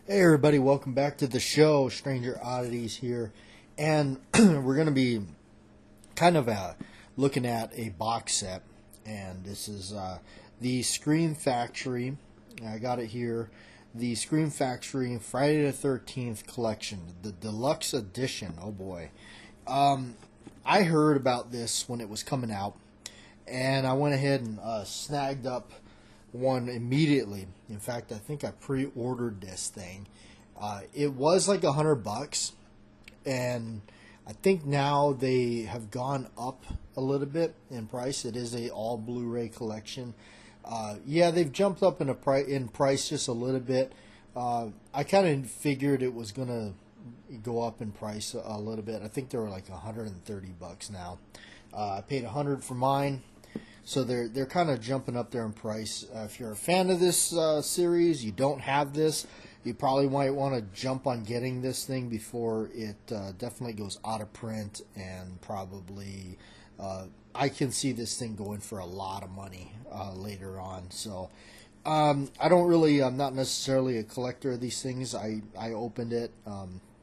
Hey everybody, welcome back to the show. Stranger Oddities here, and we're going to be kind of looking at a box set, and this is the Scream Factory. I got it here, the Scream Factory Friday the 13th collection, the deluxe edition. Oh boy. I heard about this when it was coming out, and I went ahead and snagged up one immediately. In fact, I think I pre-ordered this thing. It was like $100, and I think now they have gone up a little bit in price. It is a all Blu-ray collection. Yeah, they've jumped up in price just a little bit. I kind of figured it was gonna go up in price a little bit. I think they were like $130 now. I paid $100 for mine. So they're kind of jumping up there in price. If you're a fan of this series, you don't have this, you probably might want to jump on getting this thing before it definitely goes out of print, and probably I can see this thing going for a lot of money later on. So I don't really, I'm not necessarily a collector of these things. I opened it,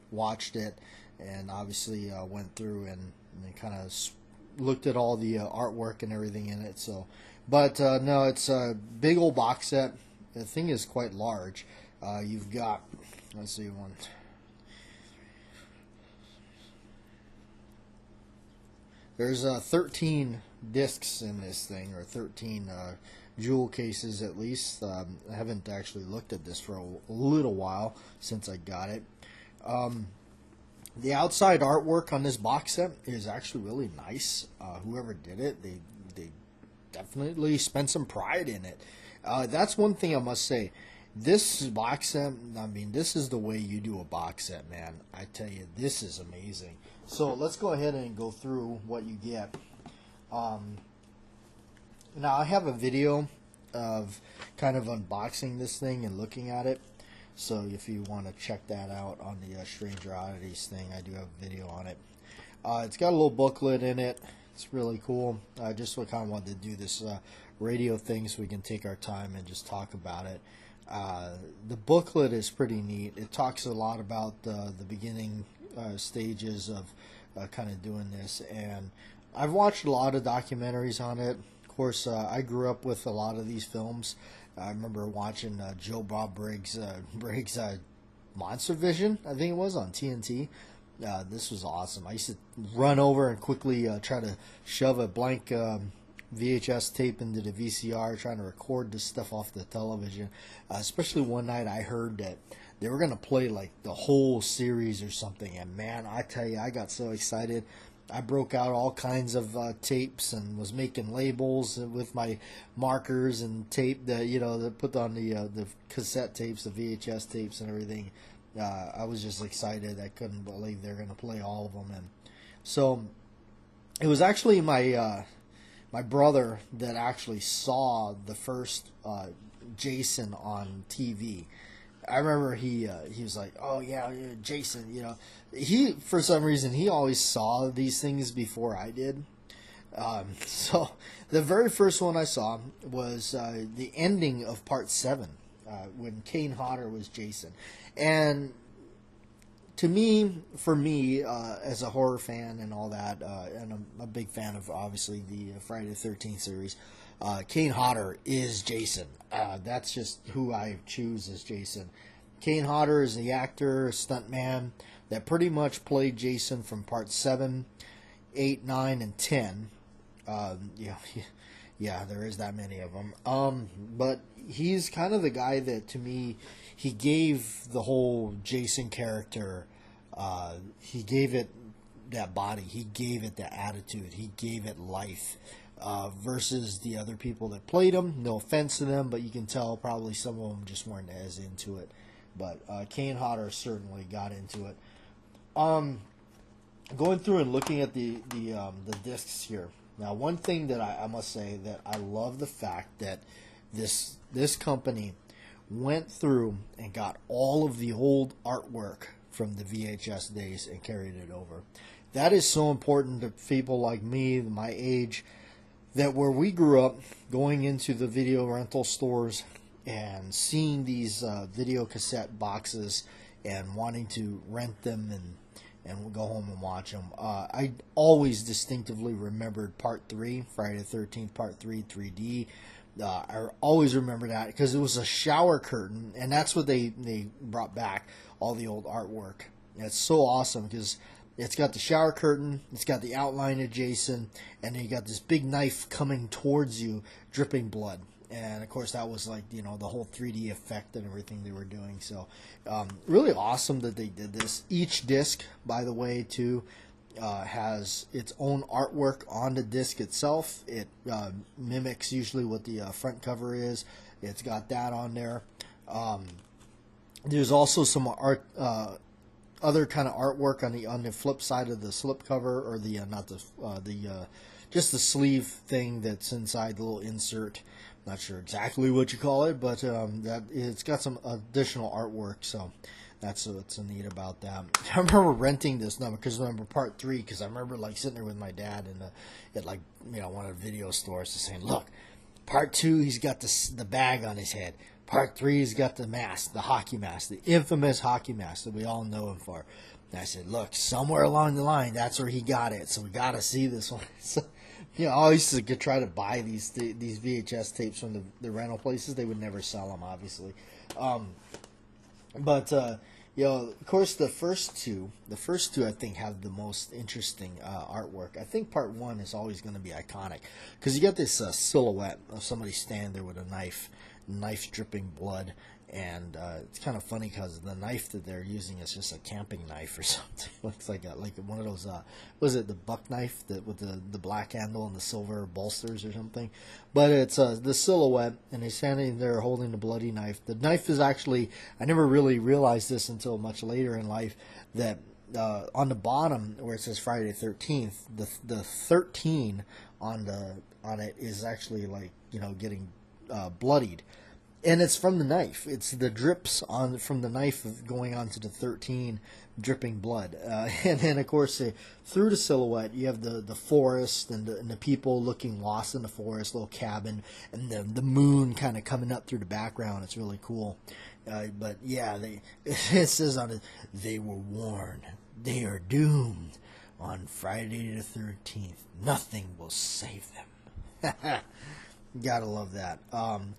watched it, and obviously went through and kind of looked at all the artwork and everything in it. So, but no, it's a big old box set. The thing is quite large. You've got, let's see, there's 13 discs in this thing, or 13 jewel cases at least. I haven't actually looked at this for a little while since I got it. The outside artwork on this box set is actually really nice. Whoever did it, they definitely spent some pride in it. That's one thing I must say. This box set, I mean, this is the way you do a box set, man. I tell you, this is amazing. So let's go ahead and go through what you get. Now I have a video of kind of unboxing this thing and looking at it. So if you want to check that out on the Stranger Oddities thing, I do have a video on it. It's got a little booklet in it. It's really cool. I just kind of wanted to do this radio thing so we can take our time and just talk about it. The booklet is pretty neat. It talks a lot about the beginning stages of kind of doing this. And I've watched a lot of documentaries on it. Of course, I grew up with a lot of these films. I remember watching Joe Bob Briggs' Monster Vision, I think it was, on TNT. This was awesome. I used to run over and quickly try to shove a blank VHS tape into the VCR, trying to record this stuff off the television. Especially one night I heard that they were going to play like the whole series or something, and man, I tell you, I got so excited. I broke out all kinds of tapes and was making labels with my markers and tape that that put on the cassette tapes, the VHS tapes, and everything. I was just excited. I couldn't believe they're going to play all of them. And so it was actually my my brother that actually saw the first Jason on TV. I remember he was like, "Oh yeah, Jason." He, for some reason, he always saw these things before I did. So the very first one I saw was the ending of Part 7, when Kane Hodder was Jason. And to me, for me, as a horror fan and all that, and I'm a big fan of, obviously, the Friday the 13th series, Kane Hodder is Jason. That's just who I choose as Jason. Kane Hodder is the actor, stuntman, that pretty much played Jason from Part 7, 8, 9, and 10. Yeah, there is that many of them. But he's kind of the guy that, to me, he gave the whole Jason character, he gave it that body, he gave it the attitude, he gave it life. Versus the other people that played him. No offense to them, but you can tell probably some of them just weren't as into it. But Kane Hodder certainly got into it. Going through and looking at the discs here. Now, one thing that I must say, that I love the fact that this company went through and got all of the old artwork from the VHS days and carried it over. That is so important to people like me, my age, that where we grew up, going into the video rental stores and seeing these video cassette boxes and wanting to rent them and go home and watch them. I always distinctively remembered Part 3, Friday the 13th, Part 3, 3D. I always remember that because it was a shower curtain, and that's what they brought back, all the old artwork. And it's so awesome because it's got the shower curtain, it's got the outline of Jason, and then you got this big knife coming towards you, dripping blood. And of course, that was like, you know, the whole 3D effect and everything they were doing. So, really awesome that they did this. Each disc, by the way, too, has its own artwork on the disc itself. It mimics usually what the front cover is. It's got that on there. There's also some art, other kind of artwork on the flip side of the slipcover, or the just the sleeve thing that's inside the little insert. Not sure exactly what you call it, but that it's got some additional artwork, so that's what's neat about that. I remember renting this number because remember Part 3, because I remember like sitting there with my dad at like, you know, one of the video stores, saying, "Look, Part 2, he's got the bag on his head. Part 3, he's got the mask, the hockey mask, the infamous hockey mask that we all know him for." And I said, "Look, somewhere along the line, that's where he got it. So we got to see this one." So, you know, I used to try to buy these VHS tapes from the rental places. They would never sell them, obviously. You know, of course, the first two, I think, have the most interesting artwork. I think Part 1 is always going to be iconic because you got this silhouette of somebody standing there with a knife dripping blood, and it's kind of funny because the knife that they're using is just a camping knife or something. Looks like one of those, was it the buck knife that with the black handle and the silver bolsters or something? But it's the silhouette, and he's standing there holding the bloody knife. The knife is actually, I never really realized this until much later in life, that on the bottom where it says Friday the 13th, the 13 on it is actually like, you know, getting bloodied. And it's from the knife. It's the drips from the knife going onto the 13, dripping blood. And then, of course, through the silhouette, you have the forest and the people looking lost in the forest, little cabin, and the moon kind of coming up through the background. It's really cool. But yeah, it says on it, "They were warned. They are doomed. On Friday the 13th, nothing will save them." Gotta love that.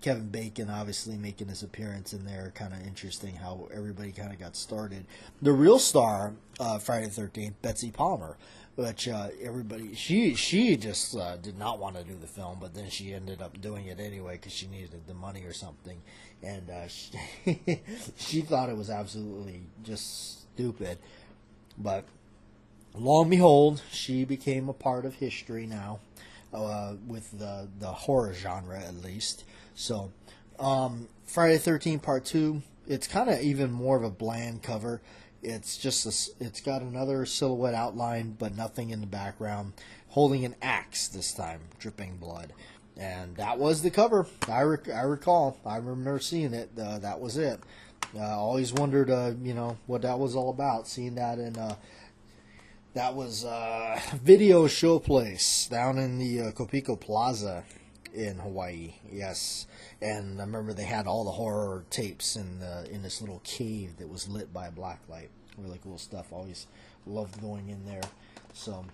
Kevin Bacon obviously making his appearance in there. Kind of interesting how everybody kind of got started. The real star, Friday the 13th, Betsy Palmer, which everybody, she just did not want to do the film, but then she ended up doing it anyway because she needed the money or something. And she thought it was absolutely just stupid. But lo and behold, she became a part of history now. With the horror genre, at least. So, Friday the 13th Part 2, it's kind of even more of a bland cover. It's just it's got another silhouette outline, but nothing in the background. Holding an axe this time, dripping blood. And that was the cover. I recall. I remember seeing it. That was it. I always wondered, you know, what that was all about. Seeing that in... That was Video Showplace down in the Kopiko Plaza in Hawaii. Yes, and I remember they had all the horror tapes in this little cave that was lit by a black light. Really cool stuff. Always loved going in there. So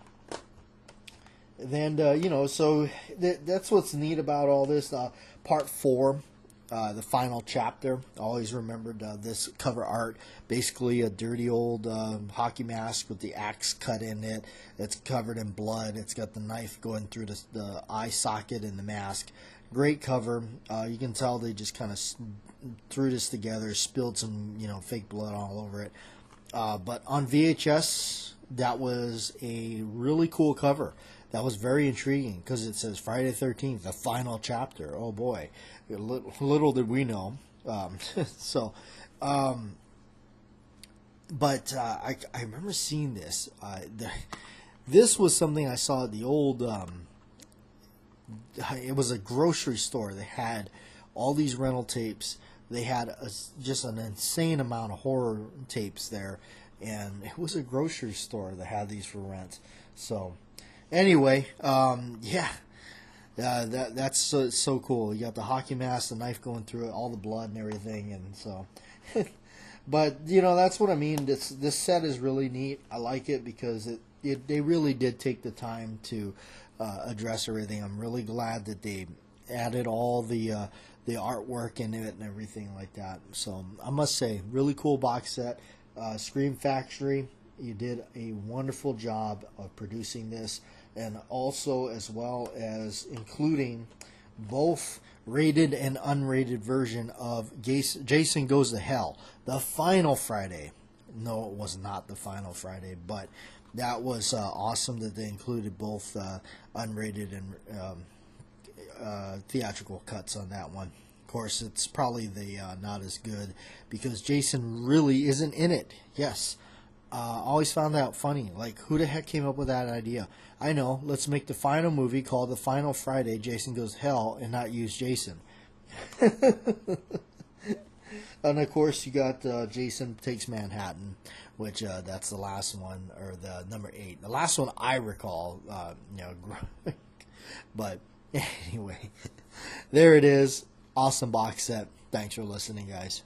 then you know, so that's what's neat about all this. Part 4. The final chapter, always remembered this cover art. Basically a dirty old hockey mask with the axe cut in it. It's covered in blood. It's got the knife going through the eye socket in the mask. Great cover. You can tell they just kind of threw this together, spilled some, you know, fake blood all over it. But on VHS, that was a really cool cover. That was very intriguing because it says Friday the 13th, the final chapter. Oh boy, little did we know. But I remember seeing this. This was something I saw at the old. It was a grocery store. They had all these rental tapes. They had just an insane amount of horror tapes there, and it was a grocery store that had these for rent. So. Anyway, yeah, That's so cool. You got the hockey mask, the knife going through it, all the blood and everything, and so. But that's what I mean. This set is really neat. I like it because they really did take the time to address everything. I'm really glad that they added all the artwork in it and everything like that. So I must say, really cool box set. Scream Factory, you did a wonderful job of producing this, and also as well as including both rated and unrated version of Jason Goes to Hell, the final Friday. No, it was not the final Friday, but that was awesome that they included both unrated and theatrical cuts on that one. Of course, it's probably the not as good because Jason really isn't in it. Yes. Always found that funny. Like, who the heck came up with that idea? I know. Let's make the final movie called The Final Friday, Jason Goes to Hell, and not use Jason. And, of course, you got Jason Takes Manhattan, which that's the last one, or the number 8. The last one I recall, but anyway, there it is. Awesome box set. Thanks for listening, guys.